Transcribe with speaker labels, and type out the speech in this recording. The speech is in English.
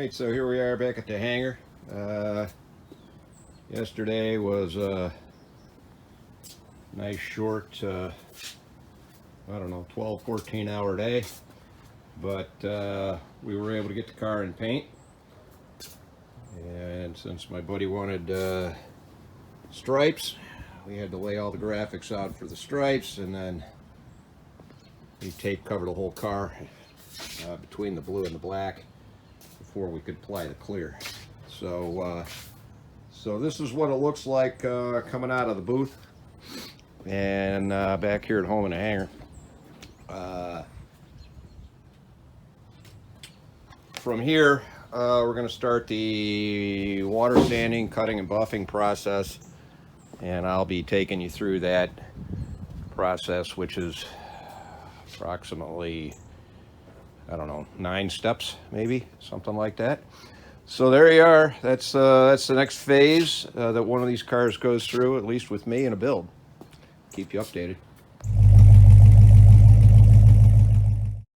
Speaker 1: Alright, so here we are back at the hangar. Yesterday was a nice short, I don't know, 12-14 hour day, but we were able to get the car in paint. And since my buddy wanted stripes, we had to lay all the graphics out for the stripes, and then we tape covered the whole car between the blue and the black before we could apply the clear. So so this is what it looks like coming out of the booth, and back here at home in the hangar. From here we're going to start the water sanding, cutting and buffing process, and I'll be taking you through that process, which is approximately, I don't know, 9 steps, maybe something like that. So there you are. That's the next phase that one of these cars goes through, at least with me in a build. Keep you updated.